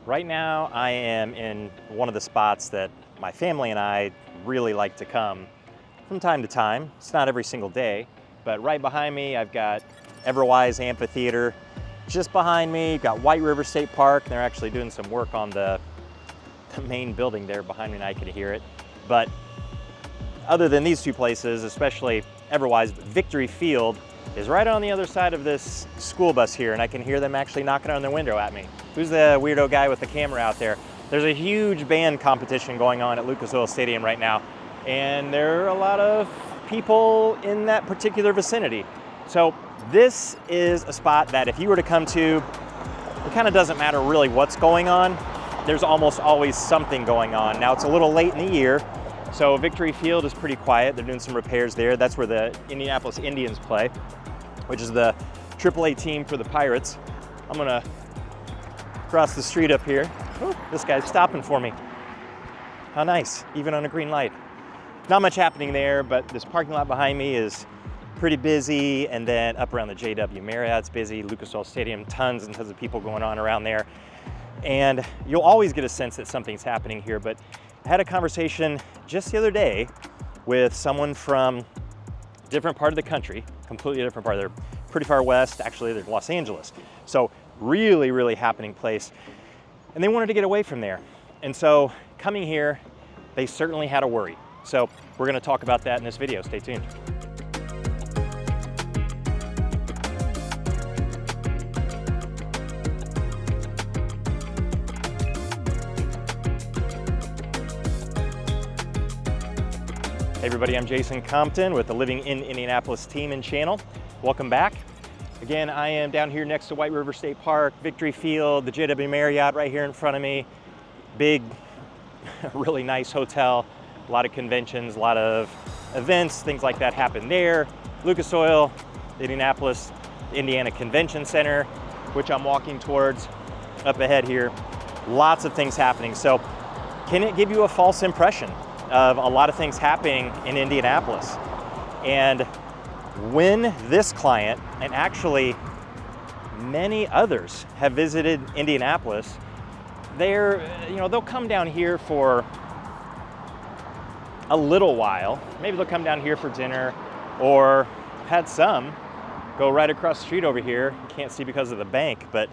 Right now, I am in one of the spots that my family and I really like to come from time to time. It's not every single day, but right behind me, I've got Everwise Amphitheater. Just behind me, you've got White River State Park. They're actually doing some work on the main building there behind me, and I can hear it. But other than these two places, especially Everwise, Victory Field is right on the other side of this school bus here, and I can hear them actually knocking on their window at me. Who's the weirdo guy with the camera out there? There's a huge band competition going on at Lucas Oil Stadium right now, and there are a lot of people in that particular vicinity. So this is a spot that if you were to come to, it kind of doesn't matter really what's going on. There's almost always something going on. Now it's a little late in the year, so Victory Field is pretty quiet. They're doing some repairs there. That's where the Indianapolis Indians play, which is the AAA team for the Pirates. I'm gonna cross the street up here. Ooh, this guy's stopping for me. How nice, even on a green light. Not much happening there, but this parking lot behind me is pretty busy, and then up around the JW Marriott's busy, Lucas Oil Stadium, tons and tons of people going on around there. And you'll always get a sense that something's happening here, but I had a conversation just the other day with someone from a different part of the country, completely different part. They're pretty far west, actually they're Los Angeles. So really, really happening place. And they wanted to get away from there. And so coming here, they certainly had a worry. So we're gonna talk about that in this video, stay tuned. Hey everybody, I'm Jason Compton with the Living in Indianapolis team and channel. Welcome back. Again, I am down here next to White River State Park, Victory Field, the JW Marriott right here in front of me. Big, really nice hotel, a lot of conventions, a lot of events, things like that happen there. Lucas Oil, Indianapolis, Indiana Convention Center, which I'm walking towards up ahead here. Lots of things happening. So can it give you a false impression of a lot of things happening in Indianapolis? And when this client, and actually many others, have visited Indianapolis, they'll come down here for a little while. Maybe they'll come down here for dinner, or had some go right across the street over here. You can't see because of the bank, but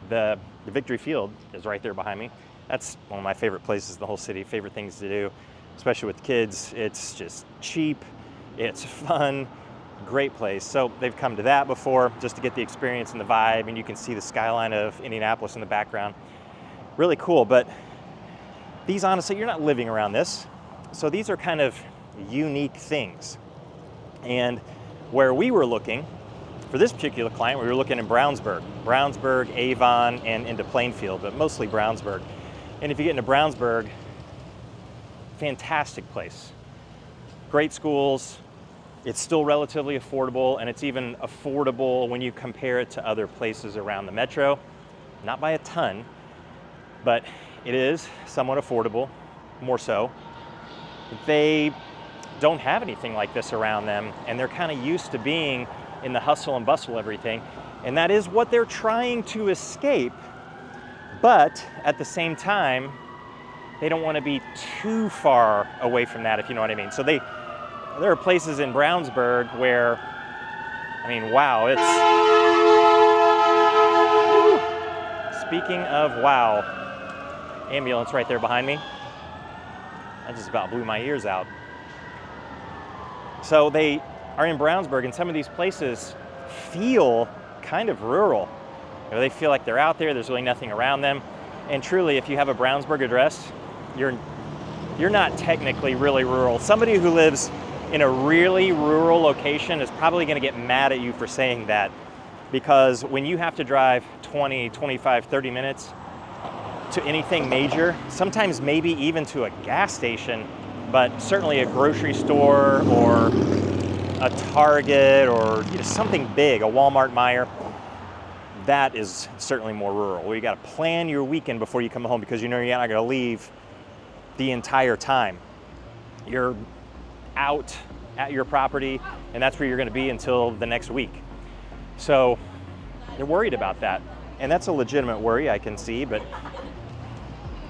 the Victory Field is right there behind me. That's one of my favorite places in the whole city, favorite things to do, especially with kids. It's just cheap, it's fun, great place. So they've come to that before just to get the experience and the vibe, and you can see the skyline of Indianapolis in the background. Really cool, but these, honestly, you're not living around this. So these are kind of unique things. And where we were looking, for this particular client, we were looking in Brownsburg, Avon, and into Plainfield, but mostly Brownsburg. And if you get into Brownsburg, fantastic place. Great schools, it's still relatively affordable, and it's even affordable when you compare it to other places around the metro. Not by a ton, but it is somewhat affordable, more so. They don't have anything like this around them, and they're kind of used to being in the hustle and bustle of everything, and that is what they're trying to escape. But at the same time, they don't want to be too far away from that, if you know what I mean. So there are places in Brownsburg where, I mean, wow, speaking of wow, ambulance right there behind me. That just about blew my ears out. So they are in Brownsburg, and some of these places feel kind of rural. They feel like they're out there, there's really nothing around them. And truly, if you have a Brownsburg address, you're not technically really rural. Somebody who lives in a really rural location is probably gonna get mad at you for saying that, because when you have to drive 20, 25, 30 minutes to anything major, sometimes maybe even to a gas station, but certainly a grocery store or a Target or something big, a Walmart, Meijer, that is certainly more rural, where you gotta plan your weekend before you come home, because you know you're not gonna leave the entire time. You're out at your property, and that's where you're gonna be until the next week. So they're worried about that. And that's a legitimate worry I can see, but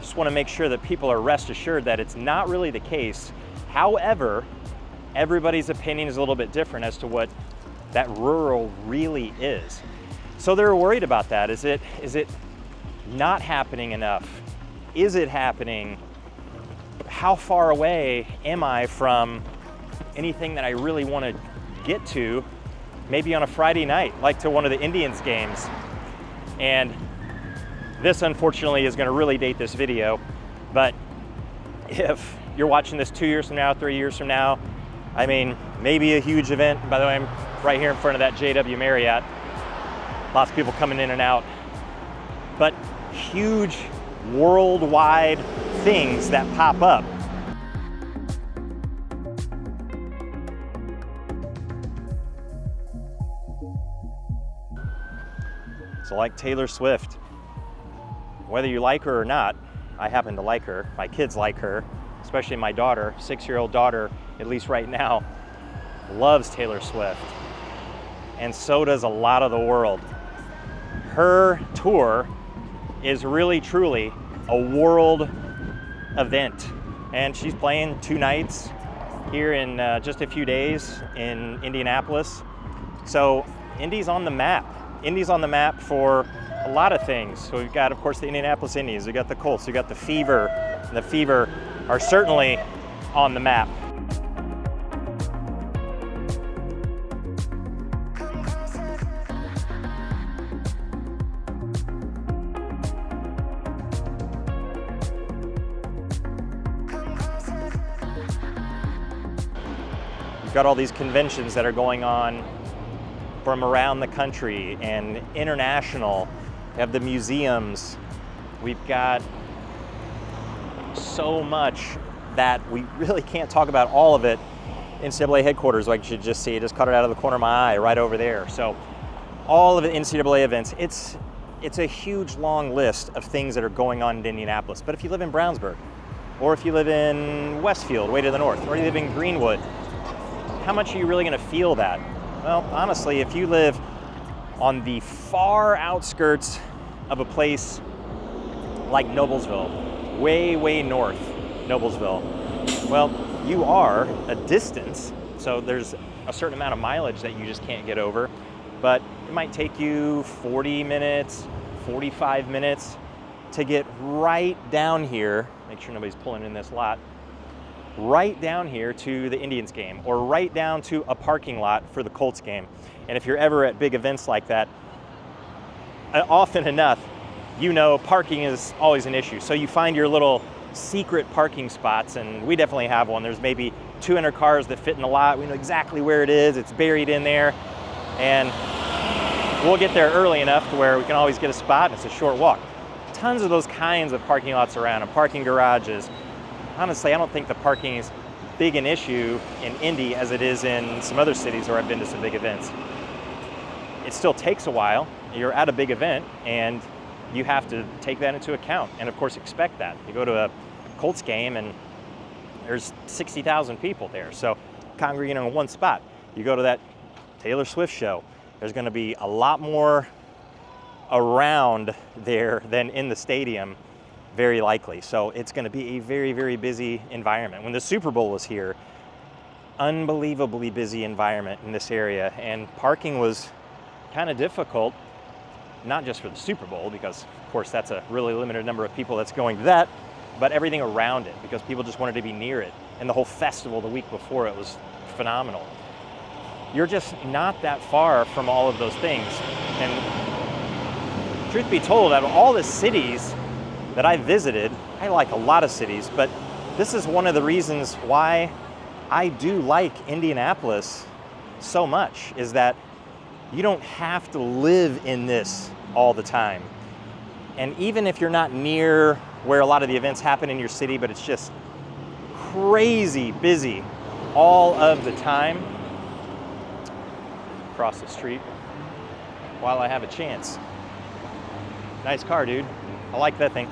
just want to make sure that people are rest assured that it's not really the case. However, everybody's opinion is a little bit different as to what that rural really is. So they're worried about that. Is it not happening enough? Is it happening? How far away am I from anything that I really want to get to, maybe on a Friday night, like to one of the Indians games? And this, unfortunately, is going to really date this video, but if you're watching this 2 years from now, 3 years from now, I mean, maybe a huge event. By the way, I'm right here in front of that JW Marriott. Lots of people coming in and out, but huge worldwide things that pop up. So like Taylor Swift, whether you like her or not, I happen to like her, my kids like her, especially my daughter, 6-year-old daughter, at least right now, loves Taylor Swift. And so does a lot of the world. Her tour is really, truly a world event. And she's playing 2 nights here in just a few days in Indianapolis. So Indy's on the map. Indy's on the map for a lot of things. So we've got, of course, the Indianapolis Indians, we've got the Colts, we've got the Fever, and the Fever are certainly on the map. We've got all these conventions that are going on from around the country and international. We have the museums. We've got so much that we really can't talk about all of it. NCAA headquarters, like you should just see, just cut it out of the corner of my eye right over there. So all of the NCAA events, it's a huge long list of things that are going on in Indianapolis. But if you live in Brownsburg, or if you live in Westfield, way to the north, or you live in Greenwood, how much are you really gonna feel that? Well, honestly, if you live on the far outskirts of a place like Noblesville, way, way north Noblesville, well, you are a distance, so there's a certain amount of mileage that you just can't get over, but it might take you 40 minutes, 45 minutes to get right down here, make sure nobody's pulling in this lot, right down here to the Indians game, or right down to a parking lot for the Colts game. And if you're ever at big events like that, often enough, you know parking is always an issue. So you find your little secret parking spots, and we definitely have one. There's maybe 200 cars that fit in the lot. We know exactly where it is. It's buried in there. And we'll get there early enough to where we can always get a spot, and it's a short walk. Tons of those kinds of parking lots around, and parking garages. Honestly, I don't think the parking is big an issue in Indy as it is in some other cities where I've been to some big events. It still takes a while. You're at a big event and you have to take that into account and of course expect that. You go to a Colts game and there's 60,000 people there, so congregating in one spot. You go to that Taylor Swift show, there's gonna be a lot more around there than in the stadium, very likely. So it's going to be a very, very busy environment. When the Super Bowl was here, unbelievably busy environment in this area, and parking was kind of difficult, not just for the Super Bowl, because of course that's a really limited number of people that's going to that, but everything around it, because people just wanted to be near it. And the whole festival the week before it was phenomenal. You're just not that far from all of those things. And truth be told, out of all the cities that I visited, I like a lot of cities, but this is one of the reasons why I do like Indianapolis so much, is that you don't have to live in this all the time. And even if you're not near where a lot of the events happen in your city, but it's just crazy busy all of the time, across the street while I have a chance. Nice car, dude. I like that thing.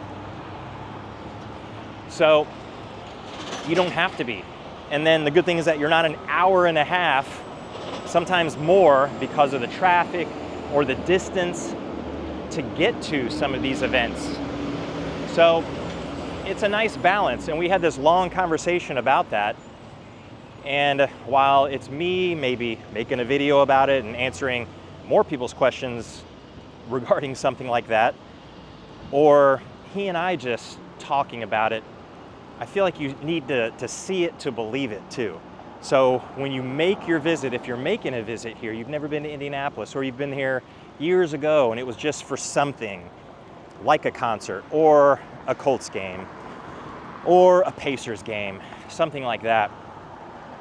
So you don't have to be. And then the good thing is that you're not an hour and a half, sometimes more, because of the traffic or the distance to get to some of these events. So it's a nice balance, and we had this long conversation about that. And while it's me maybe making a video about it and answering more people's questions regarding something like that, or he and I just talking about it, I feel like you need to see it to believe it too. So when you make your visit, if you're making a visit here, you've never been to Indianapolis, or you've been here years ago and it was just for something like a concert or a Colts game or a Pacers game, something like that,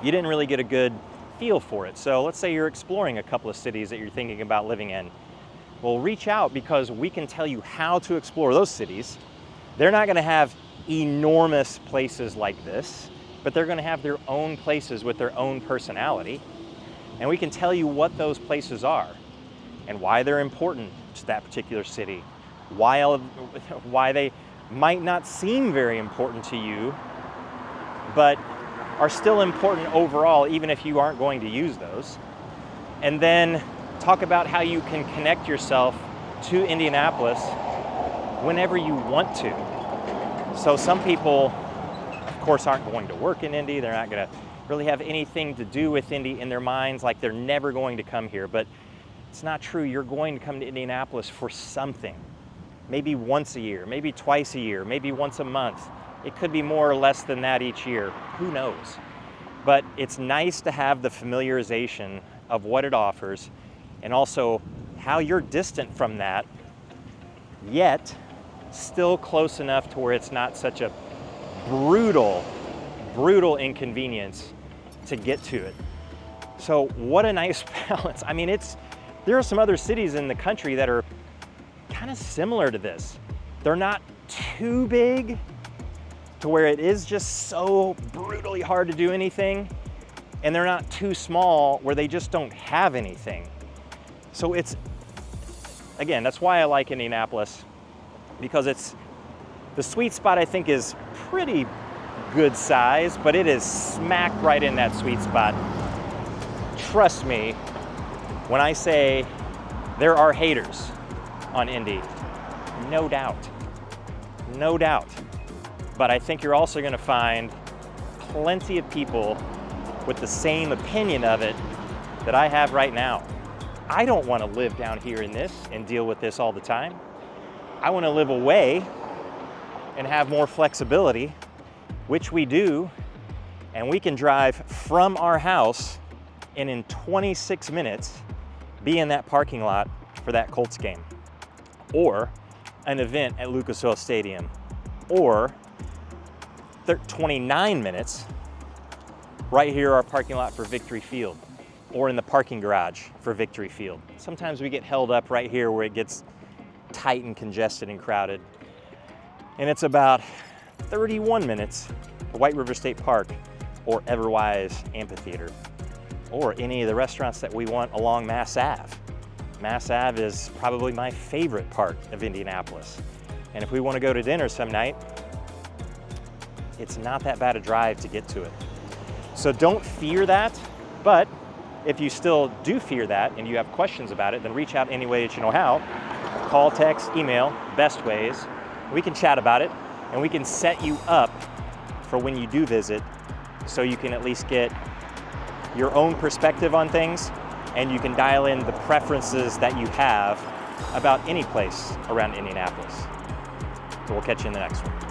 you didn't really get a good feel for it. So let's say you're exploring a couple of cities that you're thinking about living in. Well, reach out, because we can tell you how to explore those cities. They're not gonna have enormous places like this, but they're gonna have their own places with their own personality. And we can tell you what those places are and why they're important to that particular city, why they might not seem very important to you, but are still important overall, even if you aren't going to use those. And then talk about how you can connect yourself to Indianapolis whenever you want to. So some people, of course, aren't going to work in Indy. They're not going to really have anything to do with Indy in their minds, like they're never going to come here. But it's not true. You're going to come to Indianapolis for something. Maybe once a year, maybe twice a year, maybe once a month. It could be more or less than that each year. Who knows? But it's nice to have the familiarization of what it offers, and also how you're distant from that, yet still close enough to where it's not such a brutal inconvenience to get to it. So what a nice balance. I mean, there are some other cities in the country that are kind of similar to this. They're not too big to where it is just so brutally hard to do anything, and they're not too small where they just don't have anything. So again, that's why I like Indianapolis, because the sweet spot, I think, is pretty good size, but it is smack right in that sweet spot. Trust me when I say there are haters on Indy, no doubt. But I think you're also gonna find plenty of people with the same opinion of it that I have right now. I don't wanna live down here in this and deal with this all the time. I wanna live away and have more flexibility, which we do, and we can drive from our house and in 26 minutes be in that parking lot for that Colts game, or an event at Lucas Oil Stadium, or 29 minutes right here, our parking lot for Victory Field, or in the parking garage for Victory Field. Sometimes we get held up right here where it gets tight and congested and crowded. And it's about 31 minutes to White River State Park or Everwise Amphitheater, or any of the restaurants that we want along Mass Ave. Mass Ave is probably my favorite part of Indianapolis. And if we want to go to dinner some night, it's not that bad a drive to get to it. So don't fear that, but if you still do fear that and you have questions about it, then reach out any way that you know how. Call, text, email, best ways. We can chat about it, and we can set you up for when you do visit, so you can at least get your own perspective on things, and you can dial in the preferences that you have about any place around Indianapolis. So we'll catch you in the next one.